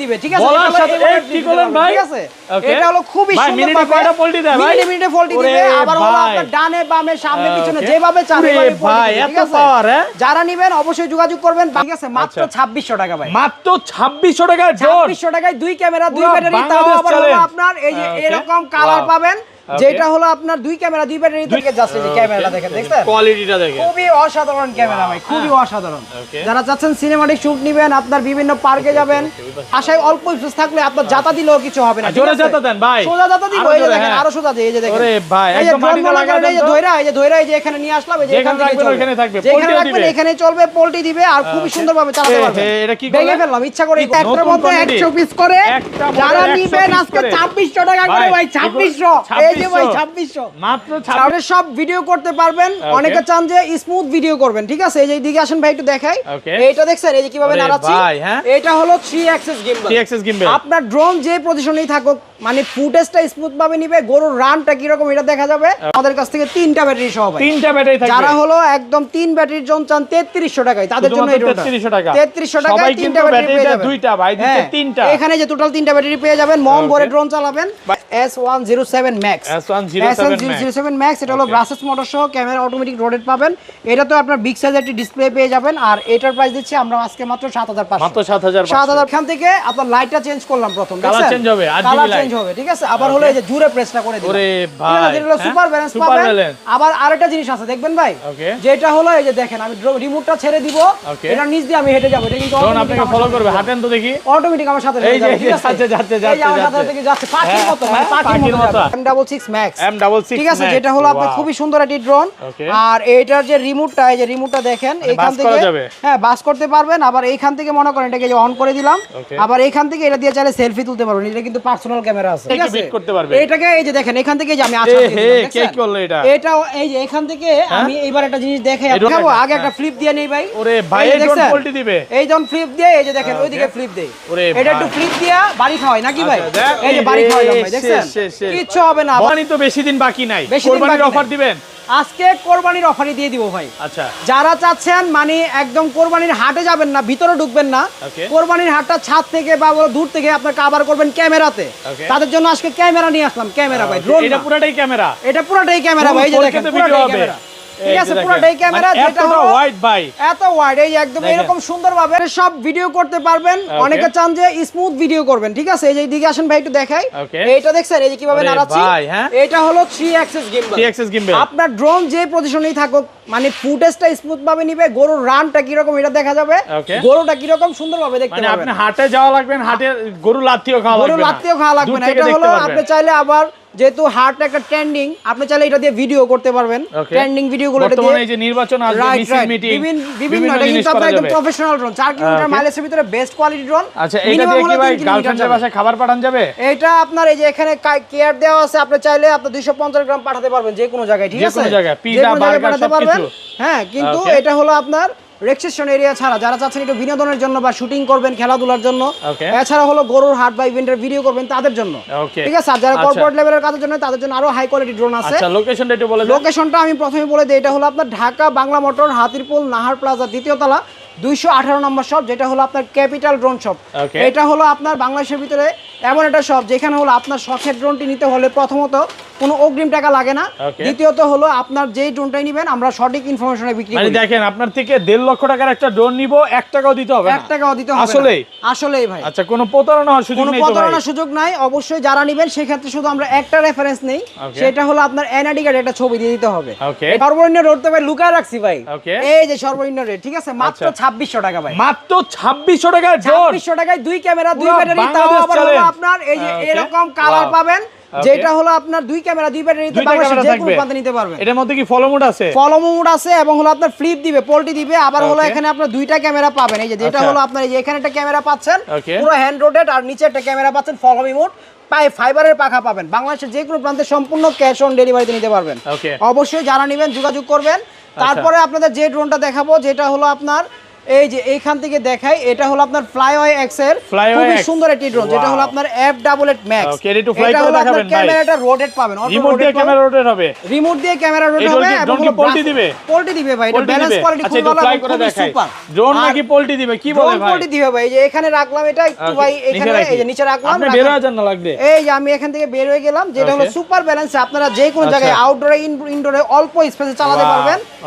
দিবে, ঠিক আছে? বলার সাথে কি বলেন ভাই? ঠিক আছে, এটা হলো খুবই সুন্দর মিনিটে কয়টা পোল্টি দেয় ভাই? মিনিটে পোল্টি দিবে, আবার হলো আপনার ডানে বামে সামনে পিছনে যেভাবে চান এভাবে ভাই এত পাওয়ার। যারা নেবেন অবশ্যই যোগাযোগ করবেন। ঠিক আছে, মাত্র 2600 টাকা ভাই, মাত্র 2600 টাকায় ড্রোন, 2600 টাকায় 2 ক্যামেরা 2 ব্যাটারি, তাও আবার হলো আপনার এই যে এরকম কালার পাবেন, যেটা হলো আপনার 2 ক্যামেরা 2 ব্যাটারি থেকে। জাস্ট এই যে ক্যামেরাটা দেখেন, দেখছেন কোয়ালিটিটা দেখেন, খুবই অসাধারণ ক্যামেরা ভাই, খুবই অসাধারণ। যারা চাচ্ছেন সিনেমাটিক শুট নেবেন, আপনার বিভিন্ন পার্কে যাবেন, আশায় অল্প স্পেস থাকলে আপনার জাতা দিলেও কিছু হবে না। জোরে জাতা দেন ভাই, সোজা জাতা দিব, এই যে দেখেন আরো সোজা, এই যে দেখেন, ওরে ভাই এই যে একদম মাটিতে লাগায় দেন, এই যে ধইরা, এই যে ধইরা, এই যে এখানে নিয়ে আসলাম, এই যে এখানে রাখবেন ওখানে থাকবে, যেখানে রাখবেন এখানে চলবে, পোল্টি দিবে আর খুবই সুন্দরভাবে চালাতে পারবেন। এটা কি ভেঙে ফেললাম ইচ্ছা করে, একটার মধ্যে 100 পিস করে। যারা নিবেন আজকে 2600 টাকা করে ভাই, 2600, এই যে ভাই 2600 মাত্র। তাহলে সব ভিডিও করতে পারবেন। অনেকে চান যে স্মুথ ভিডিও করবেন, ঠিক আছে? এই যে দিকে আসেন ভাই, একটু দেখাই। এইটা দেখছেন, এই যে কিভাবে নাড়াচ্ছি, এটা হলো 3 অ্যাক্সেস গিম্বল। 3 access gimbal. আপনার ড্রোন যে পজিশনেই থাকুক, মানে ফুটেজটা স্মুথ ভাবে নিবে, গরুর রানটা কি রকম এটা দেখা যাবে। আমাদের কাছ থেকে 3টা ব্যাটারি সহ ভাই, 3টা ব্যাটারি থাকবে। যারা হলো একদম 3 ব্যাটারির জন্য চান 3300 টাকায়, তাদের জন্য এই ড্রোনটা 3300 টাকা। 3300 টাকায় 3টা ব্যাটারি পেয়ে যাবেন। 2টা ভাই, দিতে 3টা, এখানে যে টোটাল 3টা ব্যাটারি পেয়ে যাবেন, মন ভরে ড্রোন চালাবেন। S107 Max, S107 Max, এটা হলো ব্রাসেস মোটর সহ ক্যামেরা অটোমেটিক রোটেট পাবেন। এটা তো আপনার বিগ সাইজের একটি ডিসপ্লে পেয়ে যাবেন। আর এটার প্রাইস দিচ্ছি আমরা আজকে মাত্র 7500, মাত্র 7500। 7000 খান থেকে আপনার লাইটটা চেঞ্জ করলাম, প্রথম কালার চেঞ্জ হবে, আর কালার চেঞ্জ হবে, ঠিক আছে? আবার হলো এই যে জুড়ে প্রেসটা করে দিলাম, ওরে ভাই এটা হলো সুপার ব্যালেন্স পাবেন। আবার আরেকটা জিনিস আছে দেখবেন ভাই, যেটা হলো এই যে দেখেন, আমি রিমোটটা ছেড়ে দিব, এটা নিচ দিয়ে আমি হেঁটে যাব, এটা কিন্তু ড্রোন আপনাকে ফলো করবে, হাতেন তো দেখি, অটোমেটিক আমার সাথে এই যে যাচ্ছে যাচ্ছে যাচ্ছে পাখির মতো, মানে পাখির মতো। M66 Max, M66, ঠিক আছে, যেটা হলো আপনার খুবই সুন্দর একটি ড্রোন। আর এটার যে রিমোটটা, এই যে রিমোটটা দেখেন, এইখান থেকে হ্যাঁ বাস করতে পারবেন। আবার এইখান থেকে মনে করেন এটাকে অন করে দিলাম, আবার এইখান থেকে এটা দিয়ে চাইলে সেলফি তুলতে পারবেন। এটা কিন্তু পার্সোনাল ক্যামেরা আছে, ঠিক আছে? এটাকে এই যে দেখেন, এখান থেকে যে আমি আচ্ছা কে করলো এটা, এটা এই যে এখান থেকে আমি এইবার একটা জিনিস দেখাই দেখাবো। আগে একটা ফ্লিপ দিয়ে নেই ভাই, ওরে ভাই এই ড্রোন পোল্টি দিবে, এই যখন ফ্লিপ দিয়ে, এই যে দেখেন ওইদিকে ফ্লিপ দেই, এটা একটু ফ্লিপ দিয়া বাড়ি খাওয়াই নাকি ভাই, এই যে বাড়ি খাওয়াইলাম ভাই, দেখছেন কিচ্ছু হবে না। কোরবানি তো বেশি দিন বাকি নাই, কোরবানির অফার দিবেন আজকে, কোরবানির অফারই দিয়ে দিব ভাই। আচ্ছা, যারা চাচ্ছেন মানে একদম কোরবানির হাটে যাবেন না, ভিতরে ঢুকবেন না, কোরবানির হাটটা ছাদ থেকে বা দূর থেকে আপনার কভার করবেন ক্যামেরাতে, তাদের জন্য আজকে ক্যামেরা নিয়ে আসলাম। ক্যামেরা ভাই, ড্রোন এটা পুরোটাই ক্যামেরা, এটা পুরোটাই ক্যামেরা ভাই, এই যে দেখেন পুরোটাই ক্যামেরা, ঠিক আছে? পুরোটাই ক্যামেরা, যেটা হলো ওয়াইড ভাই, এত ওয়াইড, এই একদম এরকম সুন্দরভাবে সব ভিডিও করতে পারবেন। অনেকে চান যে স্মুথ ভিডিও করবেন, ঠিক আছে? এই যে দিকে আসেন ভাই, একটু দেখাই। এইটা দেখছেন, এই যে কিভাবে নাড়াচ্ছি, এটা হলো 3 অ্যাক্সেস গিম্বল। 3 access gimbal. আপনার ড্রোন যে পজিশনেই থাকুক, মানে ফুটেজটা স্মুথ ভাবে নিবে, গরুর রানটা কি রকম এটা দেখা যাবে, গরুটা কি রকম সুন্দরভাবে দেখতে পাবেন। মানে আপনি হাটে যাওয়া লাগবে না, হাটে গরু লাত্তিও খাওয়া লাগবে না, গরু লাত্তিও খাওয়া লাগবে না। এটা হলো আপনি চাইলে আবার, যেহেতু হার্ট একটা ট্রেন্ডিং, আপনি চাইলে এটা দিয়ে ভিডিও করতে পারবেন, ট্রেন্ডিং ভিডিওগুলো এটা দিয়ে। বর্তমানে এই যে নির্বাচন আসবে, মিছিল মিটিং, বিভিন্ন এটা কিন্তু আপনার একদম প্রফেশনাল ড্রোন, 4 কিলোমিটার মাইলেজের ভিতরে বেস্ট কোয়ালিটি ড্রোন। আচ্ছা, এটা দিয়ে কি ভাই গার্লফ্রেন্ডের বাসায় খাবার পাঠানো যাবে? এটা আপনার এই যে এখানে কেয়ার দেওয়া আছে, আপনি চাইলে আপনি 250 গ্রাম পাঠাতে পারবেন যে কোনো জায়গায়, ঠিক আছে? যে কোনো জায়গায় পিজা বার্গার সব কিছু। হ্যাঁ, কিন্তু এটা হলো আপনার রেক্সেশন এরিয়া ছাড়া, যারা চাচ্ছেন একটু বিনোদনের জন্য বা শুটিং করবেন, খেলাধুলার জন্য, এছাড়া হলো গরুর হাট বা ইভেন্টের ভিডিও করবেন তাদের জন্য, ঠিক আছে? আর যারা কর্পোরেট লেভেলের কাজের জন্য, তাদের জন্য আরো হাই কোয়ালিটি ড্রোন আছে। আচ্ছা, লোকেশনটা একটু বলে দেন। লোকেশনটা আমি প্রথমে বলে দিই, এটা হলো আপনার ঢাকা বাংলা মোটর, হাতিরপুল, নাহার প্লাজা, দ্বিতীয় তলা, 218 নম্বর শপ, যেটা হলো আপনার ক্যাপিটাল ড্রোন শপ। এটা হলো আপনার বাংলাদেশের ভিতরে এমন একটা শপ যেখানে হলো আপনার শখের ড্রোনটি নিতে হলে প্রথমত কোনো অগ্রিম টাকা লাগে না, দ্বিতীয়ত হলো আপনার যেই ড্রোনটাই নেবেন আমরা সঠিক ইনফরমেশনে বিক্রি করি। মানে দেখেন, আপনার থেকে 1.5 লক্ষ টাকার একটা ড্রোন নিব, 1 টাকাও দিতে হবে না, 1 টাকাও দিতে হবে না, আসলেই ভাই। আচ্ছা, কোনো প্রতারণার সুযোগ নেই তো ভাই? কোনো প্রতারণার সুযোগ নাই। অবশ্যই যারা নেবেন সেই ক্ষেত্রে শুধু আমরা একটা রেফারেন্স নেই, সেটা হলো আপনার এনআইডি কার্ড, একটা ছবি দিয়ে দিতে হবে। সর্বনিম্ন রেট তো ভাই লুকায় রাখছি ভাই, এই যে সর্বনিম্ন রেট, ঠিক আছে? মাত্র 2600 টাকা ভাই, মাত্র 2600 টাকায় ড্রোন, 2600 টাকায় 2 ক্যামেরা 2 ব্যাটারি, তাও আবার হলো আপনার এই যে এরকম কালার পাবেন, যেটা হলো আপনার 2 ক্যামেরা 2 ব্যাটারি, বাংলাদেশের যে কোনো প্রান্তে নিতে পারবেন। এটার মধ্যে কি ফলো মোড আছে? ফলো মোড আছে, এবং হলো আপনার ফ্লিপ দিবে, পোল্টি দিবে, আবার হলো এখানে আপনার 2টা ক্যামেরা পাবেন। এই যে যেটা হলো আপনার এই যে এখানে একটা ক্যামেরা পাচ্ছেন পুরো হ্যান্ড রোটেট, আর নিচে একটা ক্যামেরা পাচ্ছেন ফলো মোড, পায়ে ফাইবারের পাখা পাবেন। বাংলাদেশের যে কোনো প্রান্তে সম্পূর্ণ ক্যাশ অন ডেলিভারিতে নিতে পারবেন। অবশ্যই যারা নেবেন যোগাযোগ করবেন। তারপরে আপনাদের যে ড্রোনটা দেখাবো, যেটা হলো আপনার এই যে এইখান থেকে দেখাই, এটা হলো আপনার ফ্লাইওয়ে এক্স এর খুবই সুন্দর একটি ড্রোন, যেটা হলো আপনার F8 Max। Okay, ready to fly করে দেখাবেন ভাই। ক্যামেরাটা রোটেট পাবেন, রিমোট দিয়ে ক্যামেরা রোটেট হবে, রিমোট দিয়ে ক্যামেরা রোটেট হবে এবং পোল্টি দিবে, পোল্টি দিবে ভাই। এটা ব্যালেন্স কোয়ালিটি খুব ভালো, ফ্লাই করে দেখাই। ড্রোন নাকি পোল্টি দিবে কি বলে ভাই? পোল্টি দিবে ভাই। এই যে এখানে রাখলাম, এটা একটু ভাই এখানে এই যে নিচে রাখলাম, আপনি বের হয়ে যান না লাগবে। এই যে আমি এখান থেকে বের হয়ে গেলাম, যেটা হলো সুপার ব্যালেন্স। আপনারা যে কোনো জায়গায় আউটডোরে ইনডোরে অল্প স্পেসে চালাতে পারবেন,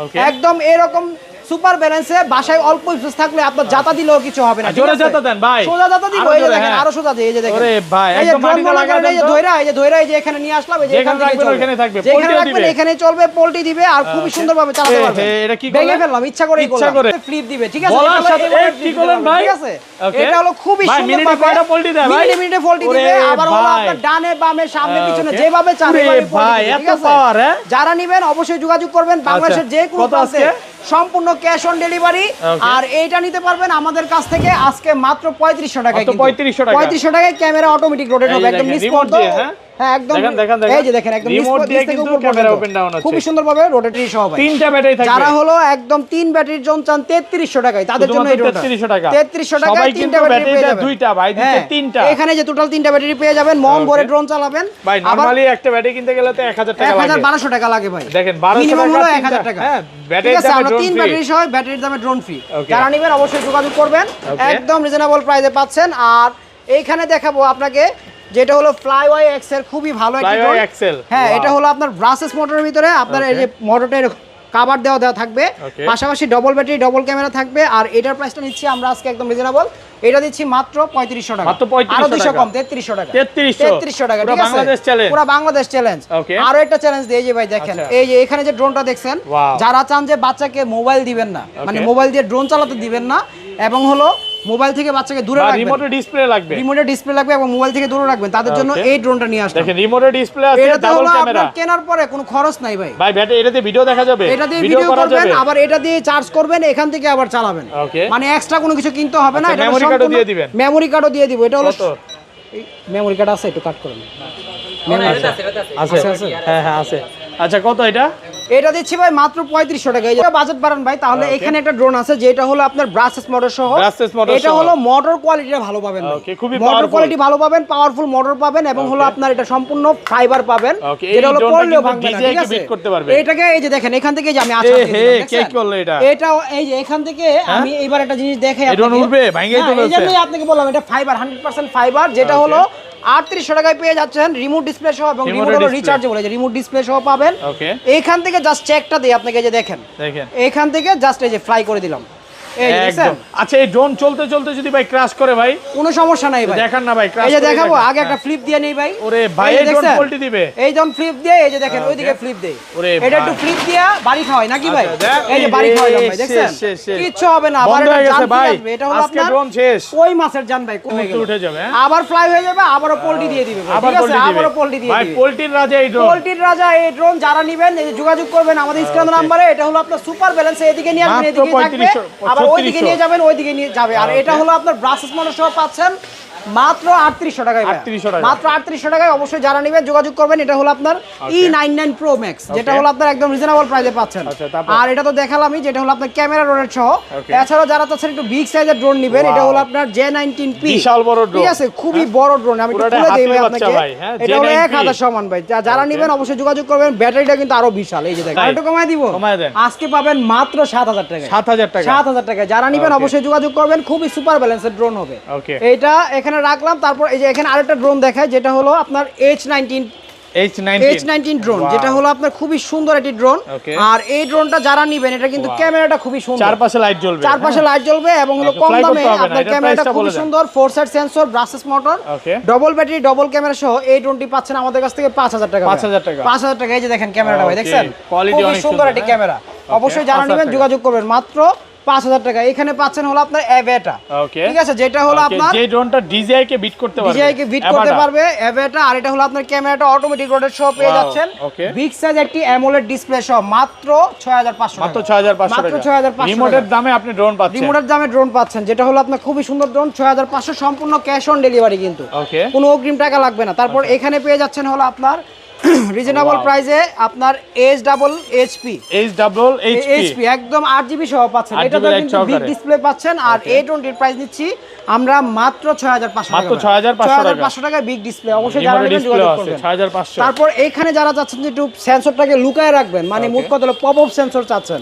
একদম এরকম সুপার ব্যালেন্সে। বাসায় অল্প স্পেস থাকলে আপনার জাতা দিলেও কিছু হবে না। জোরে জাতা দেন ভাই, সোজা জাতা দিব। এই যে দেখেন আরো সোজা দিয়ে, এই যে দেখেন। ওরে ভাই একদম মাটিতে লাগা দেন। এই যে ধইরা, এই যে ধইরা, এই যে এখানে নিয়ে আসলাম, এই যে এখানে রাখবেন, ওখানে থাকবে, পোল্টি দিবে, এখানে চলবে, পোল্টি দিবে আর খুব সুন্দরভাবে চালাতে পারবেন। এটা কি ভেঙে ফেললাম ইচ্ছা করেই করলাম, ফ্লিপ দিবে, ঠিক আছে? বলার সাথে কি করলেন ভাই? ঠিক আছে, এটা হলো খুবই সুন্দর। মিনিটে কয়টা পোল্টি দেয় ভাই? মিনিটে পোল্টি দিবে, আবার হলো আপনার ডানে বামে সামনে পিছনে যেভাবে চান এভাবে ভাই। এত পাওয়ার! যারা নেবেন অবশ্যই যোগাযোগ করবেন। বাংলাদেশের যে কোনো প্রান্তে সম্পূর্ণ ক্যাশ অন ডেলিভারি। আর এইটা নিতে পারবেন আমাদের কাছ থেকে আজকে মাত্র 3500 টাকায়। 3500 টাকায় ক্যামেরা অটোমেটিক রোটেট হবে, একদম নিষ্পন্দ। হ্যাঁ একদম, এই যে দেখেন একদম রিমোট দিয়ে কিন্তু ক্যামেরা ওপেন ডাউন হচ্ছে, খুব সুন্দরভাবে রোটেটরি সহ ভাই। তিনটা ব্যাটারি থাকবে। যারা হলো একদম 3 ব্যাটারির জন্য চান 3300 টাকায়, তাদের জন্য এই রোটেট 3300 টাকা। 3300 টাকায় তিনটা ব্যাটারি পেয়ে যাবেন। দুইটা ভাই, দিতে তিনটা। এখানে যে টোটাল 3টা ব্যাটারি পেয়ে যাবেন, মন ভরে ড্রোন চালাবেন। ভাই নরমালি একটা ব্যাটারি কিনতে গেলে তো 1000 টাকা লাগে, 1200 টাকা লাগে ভাই। দেখেন 1200 মিনিমাম টাকা, হলো 1000 টাকা। হ্যাঁ ব্যাটারি দামে আমরা ড্রোন 3 ফ্রি। ব্যাটারি সহ ব্যাটারির দামে ড্রোন ফ্রি। যারা নেবেন অবশ্যই যোগাযোগ করবেন, একদম রিজনেবল প্রাইসে পাচ্ছেন। আর এইখানে দেখাবো আপনাকে যেটা হলো ফ্লাইওয়ে এক্স এর খুবই ভালো একটা ড্রোন। হ্যাঁ, এটা হলো আপনার ব্রাসেস মোটরের ভিতরে আপনার এই যে মোটরটা কভার দেওয়া থাকবে, পাশাপাশি ডবল ব্যাটারি ডবল ক্যামেরা থাকবে। আর এটার প্রাইসটা নিচ্ছি আমরা আজকে একদম রিজনেবল, এটা দিচ্ছি মাত্র 3500 টাকা, আরো 200 কম, 3300 টাকা। 3300 টাকা, ঠিক আছে? বাংলাদেশ চ্যালেঞ্জ, পুরো বাংলাদেশ চ্যালেঞ্জ। আরো একটা চ্যালেঞ্জ দিয়ে, এই যে ভাই দেখেন, এই যে এখানে যে ড্রোনটা দেখছেন, যারা চান যে বাচ্চাকে মোবাইল দিবেন না, মানে মোবাইল দিয়ে ড্রোন চালাতে দিবেন না, এবং হলো মোবাইল থেকে বাচ্চাকে দূরে রাখবেন, রিমোটের ডিসপ্লে লাগবে, রিমোটের ডিসপ্লে লাগবে এবং মোবাইল থেকে দূরে রাখবেন, তাদের জন্য এই ড্রোনটা নিয়ে আসবেন। দেখেন রিমোটের ডিসপ্লে আছে, ডাবল ক্যামেরা। কেনার পরে কোনো খরচ নাই ভাই। ভাই ব্যাটারি এটাতে ভিডিও দেখা যাবে, এটা দিয়ে ভিডিও করবেন, আবার এটা দিয়ে চার্জ করবেন, এখান থেকে আবার চালাবেন। মানে এক্সট্রা কোনো কিছু কিনতে হবে না। এটা মেমরি কার্ডও দিয়ে দিবেন, মেমরি কার্ডও দিয়ে দিব। এটা হলো মেমরি কার্ড আছে, একটু কাট করেন। আছে, হ্যাঁ আছে। আচ্ছা কত এটা? এটা দিচ্ছি ভাই মাত্র 3500 টাকা। এই যে বাজেট বাড়ান ভাই, তাহলে এখানে একটা ড্রোন আছে যেটা হলো আপনার ব্রাসেস মোটর সহ। এটা হলো মোটর কোয়ালিটিটা ভালো পাবেন ভাই, মোটর কোয়ালিটি ভালো পাবেন, পাওয়ারফুল মোটর পাবেন এবং হলো আপনার এটা সম্পূর্ণ ফাইবার পাবেন, যেটা হলো পড়লেও ভাঙবে না, ঠিক আছে? এটাকে এই যে দেখেন এখান থেকে যে আমি আশা করি এটা এই যে এখান থেকে আমি এইবার একটা জিনিস দেখাই আপনাকে, এটা উঠবে ভাঙাই তো বলছে, এই জন্যই আপনাকে বললাম এটা ফাইবার, 100% ফাইবার, যেটা হলো 3800 টাকায় পেয়ে যাচ্ছেন রিমোট ডিসপ্লে সহ, এবং রিমোট হলো রিচার্জেবল, এই যে রিমোট ডিসপ্লে সহ পাবেন। এইখান থেকে জাস্ট চেকটা দেই আপনাকে, যে দেখেন এইখান থেকে জাস্ট এই যে ফ্লাই করে দিলাম, এই যে দেখেন। আচ্ছা এই ড্রোন চলতে চলতে যদি ভাই ক্র্যাশ করে ভাই? কোনো সমস্যা নাই ভাই, দেখান না ভাই ক্র্যাশ। এই যে দেখাবো, আগে একটা ফ্লিপ দিয়ে নেই ভাই। ওরে ভাই এই ড্রোন পোল্টি দিবে, এই যখন ফ্লিপ দিয়ে, এই যে দেখেন ওইদিকে ফ্লিপ দেই, এটা একটু ফ্লিপ দিয়া বাড়ি খাওয়াই নাকি ভাই? এই যে বাড়ি খাওয়াইলাম ভাই, দেখছেন কিচ্ছু হবে না। আবার এটা জান ভাই, এটা হলো আপনার ড্রোন শেষ, ওই মাছের জান ভাই কমে গেল, উঠে যাবে, আবার ফ্লাই হয়ে যাবে, আবারও পোল্টি দিয়ে দিবে, ঠিক আছে? আবারও পোল্টি দিয়ে দিবে ভাই। পোল্টির রাজা এই ড্রোন, পোল্টির রাজা এই ড্রোন। যারা নেবেন এই যে যোগাযোগ করবেন আমাদের স্ক্রিন নম্বরে। এটা হলো আপনার সুপার ব্যালেন্স, এদিকে নিয়ে আসবেন, এদিকে থাকবে, আবার ওইদিকে নিয়ে যাবেন, ওইদিকে নিয়ে যাবে। আর এটা হলো আপনার ব্রাসেস মোটর সহ পাচ্ছেন মাত্র 3800 টাকায়, মাত্র 3800 টাকায়। অবশ্যই যারা নেবেন যোগাযোগ করবেন। এটা হলো আপনার E99 Pro Max, যেটা হলো আপনার একদম রিজনেবল প্রাইসে পাচ্ছেন। আর এটা তো দেখালামই, যেটা হলো আপনার ক্যামেরা রোটেট সহ। এছাড়াও যারা চাচ্ছেন একটু বিগ সাইজের ড্রোন নেবেন, এটা হলো আপনার J19P, বিশাল বড় ড্রোন, ঠিক আছে? খুবই বড় ড্রোন, আমি একটু খুলে দেই ভাই আপনাকে। এটা হলো 1000 সমান ভাই। যারা নেবেন অবশ্যই যোগাযোগ করবেন। ব্যাটারিটা কিন্তু আরো বিশাল, এই যে দেখেন। একটু কমায় দিব, আজকে পাবেন মাত্র 7000 টাকা, 7000 টাকা। যারা নেবেন অবশ্যই যোগাযোগ করবেন, খুবই সুপার ব্যালেন্সের ড্রোন হবে। এইটা এখানে রাখলাম। তারপর এই যে এখানে আরেকটা ড্রোন দেখায়, যেটা হলো আপনার H19 ড্রোন, যেটা হলো আপনার খুবই সুন্দর একটি ড্রোন। আর এই ড্রোনটা যারা নেবেন, এটা কিন্তু ক্যামেরাটা খুবই সুন্দর, চারপাশে লাইট জ্বলবে এবং হলো কম দামে আপনার ক্যামেরাটা খুবই সুন্দর, 4 side sensor, brushless motor, double battery double camera সহ এই ড্রোনটি পাচ্ছেন আমাদের কাছ থেকে 5000 টাকা। 5000 টাকা। এই যে দেখেন ক্যামেরাটা ভাই, দেখছেন খুবই সুন্দর একটি ক্যামেরা। অবশ্যই যারা নেবেন যোগাযোগ করবেন, মাত্র 5000 টাকা। এখানে পাচ্ছেন হলো আপনার এভেটা, ঠিক আছে? যেটা হলো আপনার যে ড্রোনটা DJI কে বিট করতে পারবে, এভেটা। আর এটা হলো আপনার ক্যামেরাটা অটোমেটিক রোটেট সহ পেয়ে যাচ্ছেন, বিগ সাইজ একটি অ্যামোলেড ডিসপ্লে সহ, মাত্র 6500 টাকা, মাত্র 6500। রিমোটের দামে আপনি ড্রোন পাচ্ছেন, রিমোটের দামে ড্রোন পাচ্ছেন, যেটা হলো আপনার খুবই সুন্দর ড্রোন। 6500 সম্পূর্ণ ক্যাশ অন ডেলিভারি, কিন্তু কোনো অগ্রিম টাকা লাগবে না। তারপর এখানে পেয়ে যাচ্ছেন হলো আপনার রিজনেবল প্রাইসে আপনার এইচপি একদম 8GB সহ পাচ্ছেন। এটাতে কিন্তু বিগ ডিসপ্লে পাচ্ছেন। আর A20 এর প্রাইস নিচ্ছি আমরা মাত্র 6500 টাকা। 6500 টাকায় বিগ ডিসপ্লে। অবশ্যই যারা নেবেন যোগাযোগ করবেন। 6500। তারপর এখানে যারা চাচ্ছেন যে একটু সেন্সরটাকে লুকায় রাখবেন, মানে মোট কথা হলো পপ আপ সেন্সর চাচ্ছেন।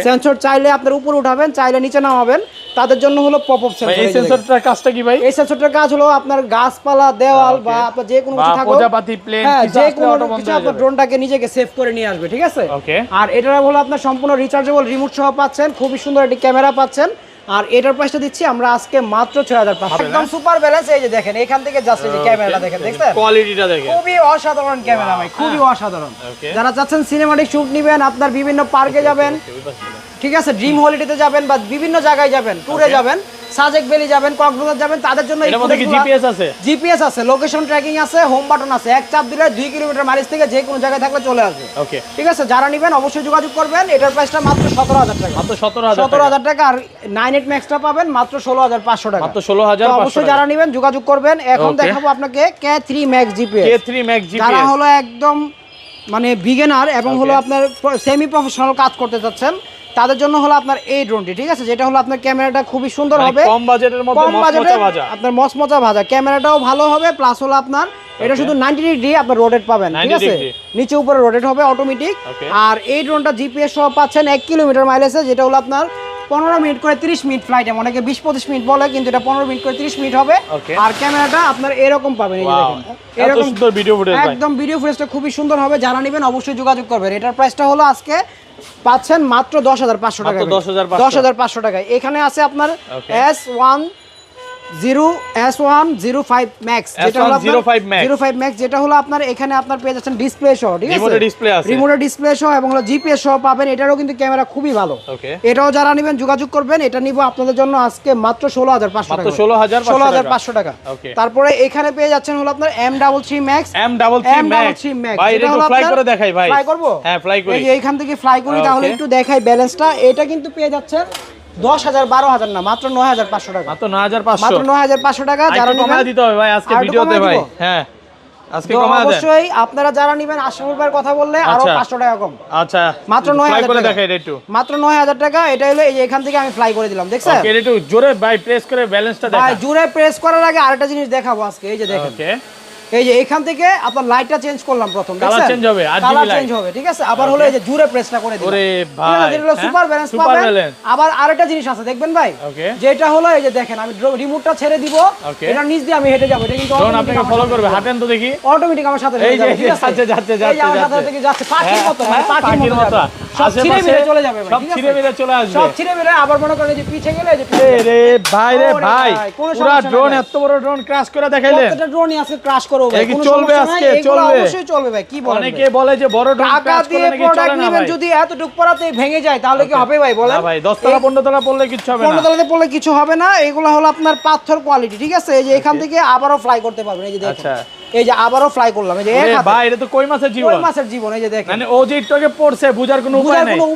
সেন্সর চাইলে আপনার উপরে উঠাবেন, চাইলে নিচে নামাবেন, তাদের জন্য হলো পপ আপ সেন্সর। এই সেন্সরটার কাজটা কি ভাই? এই সেন্সরটার কাজ হলো আপনার গাছপালা, দেওয়াল বা আপনার যে কোনো কিছু থাকুক, প্রজাপতি, প্লেন, যে কোনো কিছু আপনার ড্রোনটাকে নিজেকে সেভ করে নিয়ে আসবে, ঠিক আছে? আর এটা হলো আপনার সম্পূর্ণ রিচার্জেবল রিমোট সহ পাচ্ছেন, খুবই সুন্দর একটি ক্যামেরা পাচ্ছেন। আর এটার প্রাইসটা দিচ্ছি আমরা আজকে মাত্র 6500। একদম সুপার ব্যালেন্স। এই যে দেখেন এখান থেকে জাস্ট এই যে ক্যামেরাটা দেখেন, দেখছেন কোয়ালিটিটা দেখেন, খুবই অসাধারণ ক্যামেরা ভাই, খুবই অসাধারণ। যারা চাচ্ছেন সিনেমাটিক শুট নেবেন, আপনার বিভিন্ন পার্কে যাবেন, ঠিক আছে, ড্রিম হলিডেতে যাবেন বা বিভিন্ন জায়গায় যাবেন, ট্যুরে যাবেন, সাজেক ভ্যালি যাবেন, কক্সবাজার যাবেন, তাদের জন্য এই মধ্যে কি জিপিএস আছে? জিপিএস আছে, লোকেশন ট্র্যাকিং আছে, হোম বাটন আছে। এক চাপ দিলে 2 কিলোমিটার মাইলেজ থেকে যে কোনো জায়গায় থাকলে চলে আসবে। ওকে, ঠিক আছে। যারা নেবেন অবশ্যই যোগাযোগ করবেন। এটার প্রাইসটা মাত্র 17000 টাকা। মাত্র 17000 টাকা। আর 9 ম্যাক্সটা পাবেন মাত্র 16500 টাকা। মাত্র 16500। অবশ্যই যারা নেবেন যোগাযোগ করবেন। এখন দেখাবো আপনাকে K3 Max GPS। K3 Max GPS যারা হলো একদম মানে বিগিনার এবং হলো আপনার সেমি প্রফেশনাল কাজ করতে চাচ্ছেন, তাদের জন্য হলো আপনার এই ড্রোনটি, ঠিক আছে, যেটা হলো আপনার ক্যামেরাটা খুবই সুন্দর হবে, কম বাজেটের মধ্যে মচমচা ভাজা, আপনার মচমচা ভাজা, ক্যামেরাটাও ভালো হবে, প্লাস হলো আপনার এটা শুধু 90 ডিগ্রি আপনার রোটেট পাবেন, ঠিক আছে, নিচে উপরে রোটেট হবে অটোমেটিক। আর এই ড্রোনটা জিপিএস সহ পাচ্ছেন 1 কিলোমিটার মাইলেজে, যেটা হলো আপনার 15 মিনিট করে 30 মিনিট ফ্লাইট। অনেকে 20-25 মিনিট বলে, কিন্তু এটা 15 মিনিট করে 30 মিনিট হবে। আর ক্যামেরাটা আপনার এরকম পাবেন, এই যে দেখেন এরকম সুন্দর ভিডিও ফুটেজ, একদম ভিডিও ফুটেজটা খুবই সুন্দর হবে। যারা নেবেন অবশ্যই যোগাযোগ করবেন। এটার প্রাইসটা হলো আজকে পাচ্ছেন মাত্র 10500 টাকা। 10500 টাকায়। এখানে আছে আপনার S105 Max, যেটা হলো 05 Max, যেটা হলো আপনার এখানে আপনার পেয়ে যাচ্ছেন ডিসপ্লে সহ, ঠিক আছে, রিমোটের ডিসপ্লে সহ এবং হলো জিপিএস সহ পাবেন। এটারও কিন্তু ক্যামেরা খুবই ভালো। এটাও যারা নেবেন যোগাযোগ করবেন। এটা নিব আপনাদের জন্য আজকে মাত্র 16500 টাকা। 16500 টাকা। তারপরে এখানে পেয়ে যাচ্ছেন হলো আপনার M33 Max। ভাই এটা একটু ফ্লাই করে দেখাই ভাই। ফ্লাই করব? হ্যাঁ ফ্লাই করি। এই যে এখান থেকে ফ্লাই করি, তাহলে একটু দেখাই ব্যালেন্সটা। এটা কিন্তু পেয়ে যাচ্ছেন 10000 12000 না, মাত্র 9500 টাকা। মাত্র 9500। মাত্র 9500 টাকা। যারা নেবেন কমায় দিতে হবে ভাই আজকে ভিডিওতে ভাই। হ্যাঁ আজকে কমায় দেন অবশ্যই। আপনারা যারা নেবেন আশরাফুল ভাইয়ের কথা বললে আরো 500 টাকা কম। আচ্ছা, মাত্র 9000 করে টাকা। দেখাই একটু, মাত্র 9000 টাকা। এটা হলো এই যে এখান থেকে আমি ফ্লাই করে দিলাম, দেখছেন? ওকে, একটু জোরে ভাই প্রেস করে ব্যালেন্সটা দেখা। ভাই জোরে প্রেস করার আগে আরেকটা জিনিস দেখাবো আজকে। এই যে দেখেন, ওকে, এই যে এখান থেকে আপনার লাইটটা চেঞ্জ করলাম প্রথম, দেখছেন? কালার চেঞ্জ হবে, কালার চেঞ্জ হবে, ঠিক আছে। আবার হলো এই যে জোরে প্রেসটা করে দিলাম। ওরে ভাই, এটা হলো সুপার ব্যালেন্স পাবেন। আবার আরেকটা জিনিস আছে দেখবেন ভাই, যেটা হলো এই যে দেখেন আমি রিমোটটা ছেড়ে দিব, এটা নিচ দিয়ে আমি হেঁটে যাব। এটা কিন্তু ড্রোন আপনাকে ফলো করবে, হাঁটেন তো দেখি, অটোমেটিক আমার সাথে এই যে যাচ্ছে যাচ্ছে যাচ্ছে যাচ্ছে পাখির মতো, মানে পাখির মতো সব ছিঁড়ে বেরিয়ে চলে যাবে ভাই, সব ছিঁড়ে বেরিয়ে চলে আসবে, সব ছিঁড়ে বেরিয়ে। আবার মনে করেন যে পিছে গেলে যে রে ভাই পুরো ড্রোন, এত বড় ড্রোন ক্র্যাশ করে দেখাইলেন। প্রত্যেকটা ড্রোনই আজকে ক্র্যাশ করব ভাই, কোনো চলবে আজকে, চলবে, অবশ্যই চলবে ভাই। কি বলেন? অনেকে বলে যে বড় ড্রোন ক্র্যাশ করে নাকি চলে না ভাই। যদি এতটুক পড়াতেই ভেঙে যায় তাহলে কি হবে ভাই বলেন? না ভাই 10 তলা 15 তলা পড়লে কিছু হবে না, 15 তলাতে পড়লে কিছু হবে না। এগুলো হলো আপনার পাথর কোয়ালিটি, ঠিক আছে। এই যে এখান থেকে আবারও ফ্লাই করতে পারবেন, এই যে দেখেন। আচ্ছা, এই যে আবারও ফ্লাই করলাম, এই যে এক হাতে। ভাই এটা তো কই মাছের জীবন, কই মাছের জীবন। এই যে দেখেন, মানে ও যে একটুকে পড়ছে বুঝার কোনো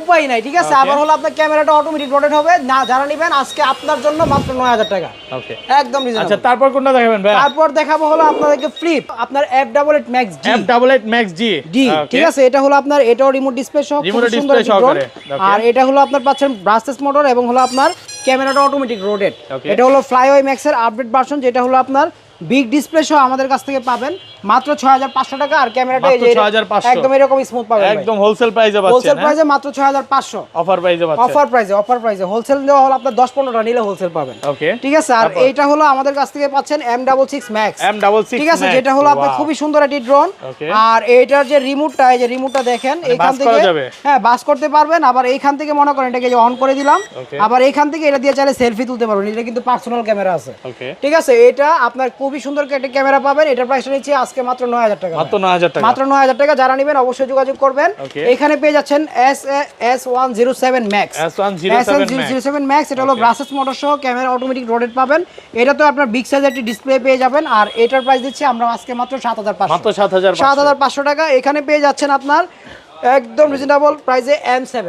উপায় নাই, ঠিক আছে। আবার হলো আপনার ক্যামেরাটা অটোমেটিক রোটেট হবে। না যারা নেবেন আজকে আপনার জন্য মাত্র 9000 টাকা। ওকে, একদম রিজনেবল। আচ্ছা, তারপর কোনটা দেখাবেন ভাই? তারপর দেখাবো হলো আপনাদেরকে ফ্লিপ, আপনার F88 Max G। F88 Max G, ঠিক আছে। এটা হলো আপনার এটাও রিমোট ডিসপ্লে সহ, খুব সুন্দর ড্রোন। আর এটা হলো আপনার পাচ্ছেন ব্রাসলেস মোটর এবং হলো আপনার ক্যামেরাটা অটোমেটিক রোটেট। এটা হলো ফ্লাইওয়ে ম্যাক্স এর আপডেট ভার্সন, যেটা হলো আপনার বিগ ডিসপ্লে সহ আমাদের কাছ থেকে পাবেন মাত্র 6500 টাকা। আর ক্যামেরাটা এই যে একদম এরকম স্মুথ পাবেন, একদম হোলসেল প্রাইসে পাচ্ছেন। হোলসেল প্রাইসে মাত্র 6500। অফার প্রাইসে পাচ্ছেন, অফার প্রাইসে হোলসেল দেওয়া হলো আপনার 10-15টা নিলে হোলসেল পাবেন। ওকে, ঠিক আছে। আর এইটা হলো আমাদের কাছ থেকে পাচ্ছেন M66 Max, ঠিক আছে, যেটা হলো আপনার খুবই সুন্দর একটি ড্রোন। আর এইটার যে রিমোটটা, এই যে রিমোটটা দেখেন, এইখান থেকে হ্যাঁ বাস করতে পারবেন। আবার এইখান থেকে মনে করেন এটাকে যে অন করে দিলাম, আবার এইখান থেকে এটা দিয়ে চাইলে সেলফি তুলতে পারবেন। এটা কিন্তু পার্সোনাল ক্যামেরা আছে, ঠিক আছে। এটা আপনার খুবই সুন্দর একটা ক্যামেরা পাবেন। এটার প্রাইসটা নিচ্ছে আজকে মাত্র 9000 টাকা। মাত্র 9000 টাকা। যারা নেবেন অবশ্যই যোগাযোগ করবেন। এখানে পেয়ে যাচ্ছেন S107 Max। S107 Max, এটা হলো ব্রাসেস মোটর সহ ক্যামেরা অটোমেটিক রোটেট পাবেন। এটা তো আপনার বিগ সাইজের একটি ডিসপ্লে পেয়ে যাবেন। আর এটার প্রাইস দিচ্ছি আমরা আজকে মাত্র 7500 টাকা। এখানে পেয়ে যাচ্ছেন আপনার একদম রিজনেবল প্রাইসে N7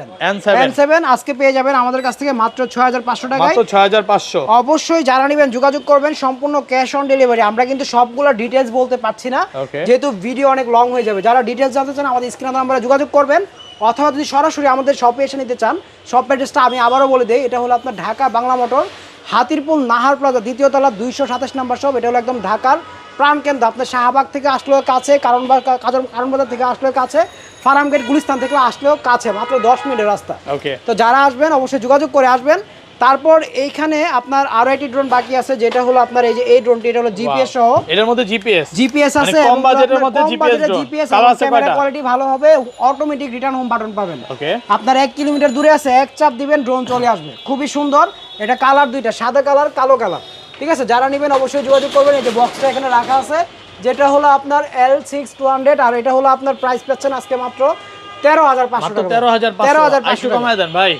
N7 আজকে পেয়ে যাবেন আমাদের কাছ থেকে মাত্র 6500 টাকায়। মাত্র 6500। অবশ্যই যারা নেবেন যোগাযোগ করবেন, সম্পূর্ণ ক্যাশ অন ডেলিভারি। আমরা কিন্তু সবগুলো ডিটেইলস বলতে পারছি না, যেহেতু ভিডিও অনেক লং হয়ে যাবে। যারা ডিটেইলস জানতে চান আমাদের স্ক্রিনে নাম্বারে যোগাযোগ করবেন, অথবা যদি সরাসরি আমাদের শপে এসে নিতে চান, শপ অ্যাড্রেসটা আমি আবারও বলে দেই। এটা হলো আপনার ঢাকা বাংলা মোটর, হাতিরপুল নাহার প্লাজা, দ্বিতীয় তলা, 227 নম্বর শপ। এটা হলো একদম ঢাকার প্রাণকেন্দ্র। আপনার শাহবাগ থেকে আসলেও কাছে, কারণ বাজার থেকে আসলেও কাছে, ফার্ম গেট গুলিস্তান থেকে আসলেও কাছে, মাত্র 10 মিনিটের রাস্তা। তো যারা আসবেন অবশ্যই যোগাযোগ করে আসবেন। তারপর এইখানে আপনার আরো একটি ড্রোন বাকি আছে, যেটা হলো আপনার এই ড্রোনটি। এটা হলো জিপিএস সহ, এটার মধ্যে জিপিএস আছে, কম বাজেটের মধ্যে জিপিএস ক্যামেরা কোয়ালিটি ভালো হবে, অটোমেটিক রিটার্ন হোম বাটন পাবেন। ওকে, আপনার 1 কিলোমিটার দূরে আছে, এক চাপ দিবেন ড্রোন চলে আসবে। খুবই সুন্দর। এটা কালার দুইটা, সাদা কালার, কালো কালার। ঠিক আছে, যারা নেবেন অবশ্যই যোগাযোগ করবেন। এই যে বক্সটা এখানে রাখা আছে, যেটা হলো আপনার L6200, আর এটা হলো আপনার প্রাইস পাচ্ছেন আজকে মাত্র 13500 টাকা। 13500 কমায় দেন ভাই।